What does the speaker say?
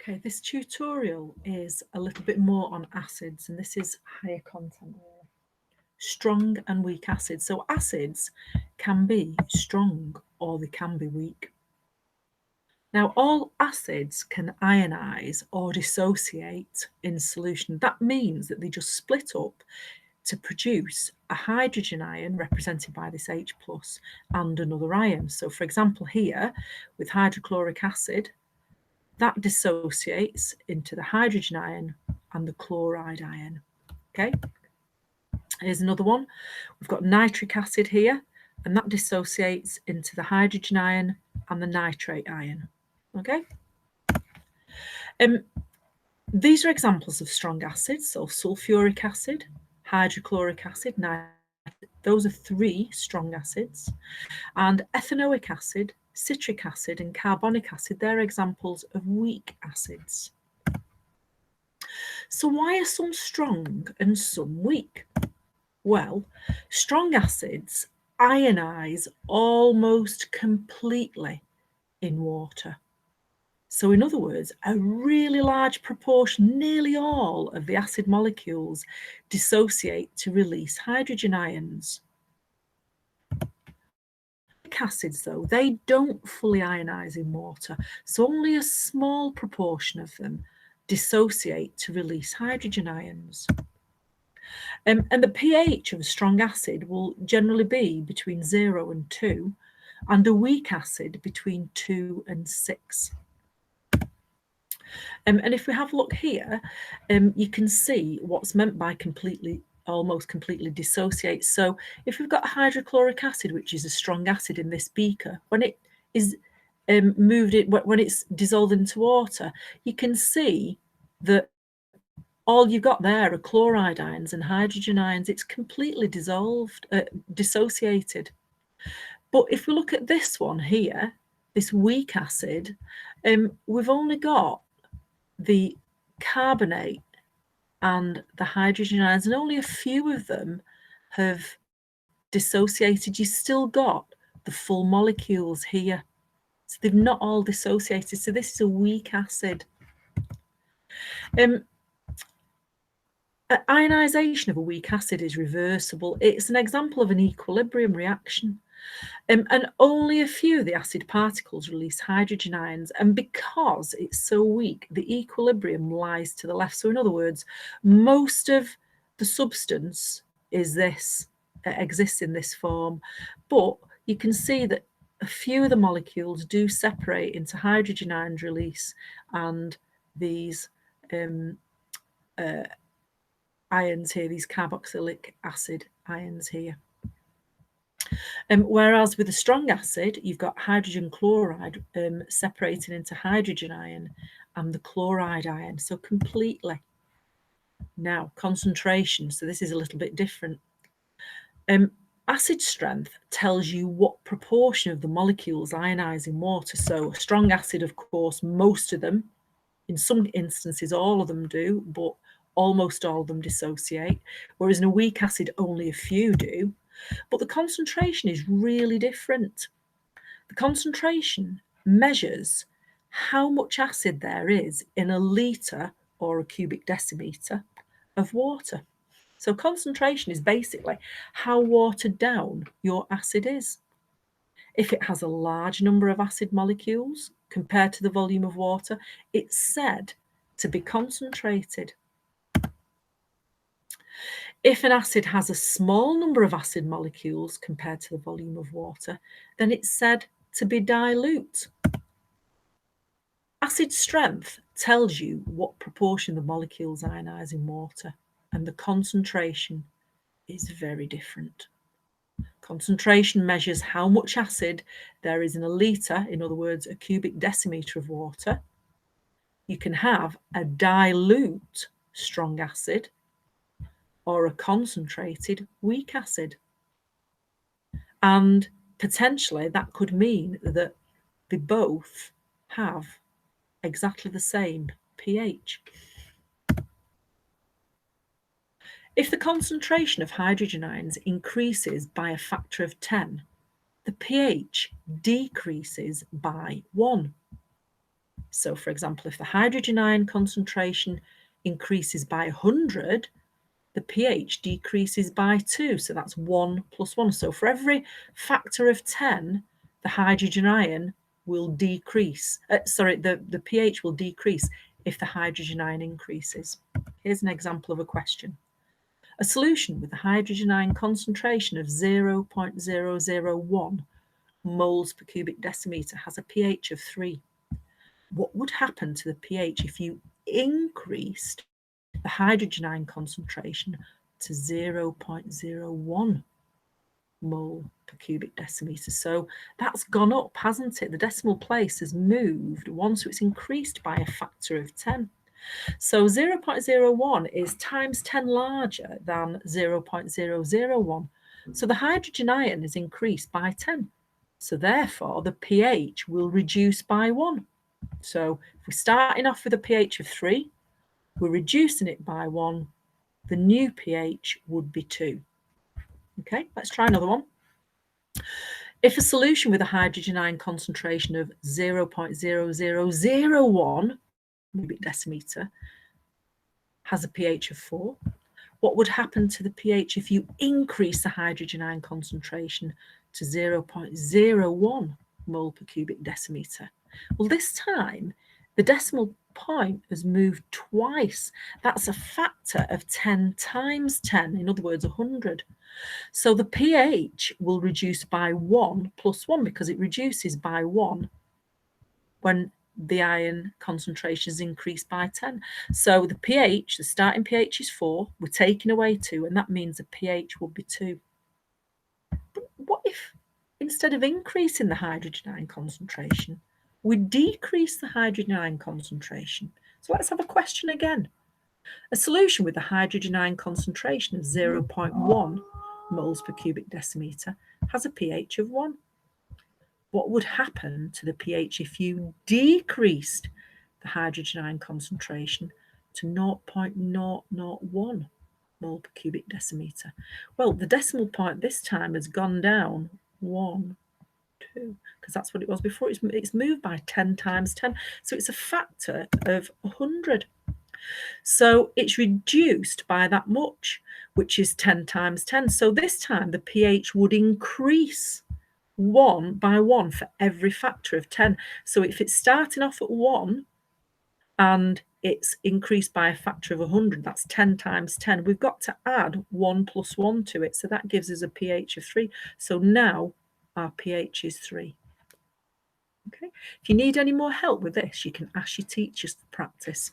Okay, this tutorial is a little bit more on acids, and this is higher content. Strong and weak acids. So acids can be strong or they can be weak. Now, all acids can ionize or dissociate in solution. That means that they just split up to produce a hydrogen ion represented by this H plus and another ion. So for example, here with hydrochloric acid, that dissociates into the hydrogen ion and the chloride ion. Okay, here's another one. We've got nitric acid here, and that dissociates into the hydrogen ion and the nitrate ion. Okay. These are examples of strong acids, so sulfuric acid, hydrochloric acid, those are three strong acids, and ethanoic acid, citric acid, and carbonic acid, they're examples of weak acids. So why are some strong and some weak? Well, strong acids ionize almost completely in water. So in other words, a really large proportion, nearly all of the acid molecules dissociate to release hydrogen ions. Weak acids, though, they don't fully ionize in water, so only a small proportion of them dissociate to release hydrogen ions. And the pH of a strong acid will generally be between 0 and 2, and a weak acid between 2 and 6. And if we have a look here, you can see what's meant by almost completely dissociate. So if we've got hydrochloric acid, which is a strong acid in this beaker, when it is when it's dissolved into water, you can see that all you've got there are chloride ions and hydrogen ions. It's completely dissociated. But if we look at this one here, this weak acid, we've only got the carbonate and the hydrogen ions, and only a few of them have dissociated. You've still got the full molecules here. So they've not all dissociated. So this is a weak acid. Ionization of a weak acid is reversible. It's an example of an equilibrium reaction. And only a few of the acid particles release hydrogen ions. And because it's so weak, the equilibrium lies to the left. So in other words, most of the substance exists in this form. But you can see that a few of the molecules do separate into hydrogen ions release and these ions here, these carboxylic acid ions here. Whereas with a strong acid, you've got hydrogen chloride separating into hydrogen ion and the chloride ion, so completely. Now, concentration, so this is a little bit different. Acid strength tells you what proportion of the molecules ionize in water. So a strong acid, of course, most of them, in some instances all of them do, but almost all of them dissociate, whereas in a weak acid only a few do. But the concentration is really different. The concentration measures how much acid there is in a litre or a cubic decimetre of water. So concentration is basically how watered down your acid is. If it has a large number of acid molecules compared to the volume of water, it's said to be concentrated. If an acid has a small number of acid molecules compared to the volume of water, then it's said to be dilute. Acid strength tells you what proportion the molecules ionize in water, and the concentration is very different. Concentration measures how much acid there is in a litre, in other words, a cubic decimetre of water. You can have a dilute strong acid or a concentrated weak acid. And potentially that could mean that they both have exactly the same pH. If the concentration of hydrogen ions increases by a factor of 10, the pH decreases by 1. So, for example, if the hydrogen ion concentration increases by 100, the pH decreases by 2. So that's 1 plus 1. So for every factor of 10, the hydrogen ion will decrease. The pH will decrease if the hydrogen ion increases. Here's an example of a question. A solution with a hydrogen ion concentration of 0.001 moles per cubic decimeter has a pH of 3. What would happen to the pH if you increased the hydrogen ion concentration to 0.01 mole per cubic decimeter? So that's gone up, hasn't it? The decimal place has moved 1, so it's increased by a factor of 10. So 0.01 is times 10 larger than 0.001. So the hydrogen ion is increased by 10. So therefore, the pH will reduce by 1. So if we're starting off with a pH of 3, we're reducing it by 1. The new pH would be 2. Okay, let's try another one. If a solution with a hydrogen ion concentration of 0.0001 cubic decimeter has a pH of 4, what would happen to the pH if you increase the hydrogen ion concentration to 0.01 mole per cubic decimeter? Well, this time the decimal point has moved twice. That's a factor of 10 times 10, in other words, 100. So the pH will reduce by 1 plus 1 because it reduces by 1 when the ion concentration is increased by 10. So the pH, the starting pH is 4, we're taking away 2, and that means the pH will be 2. But what if instead of increasing the hydrogen ion concentration, we decrease the hydrogen ion concentration? So let's have a question again. A solution with a hydrogen ion concentration of 0.1 moles per cubic decimeter has a pH of 1. What would happen to the pH if you decreased the hydrogen ion concentration to 0.001 mole per cubic decimeter? Well, the decimal point this time has gone down 1, 2, because that's what it was before. It's moved by 10 times 10. So it's a factor of 100. So it's reduced by that much, which is 10 times 10. So this time the pH would increase 1 by 1 for every factor of 10. So if it's starting off at 1 and it's increased by a factor of 100, that's 10 times 10. We've got to add 1 plus 1 to it. So that gives us a pH of 3. So now our pH is 3. Okay. If you need any more help with this, you can ask your teachers to practice.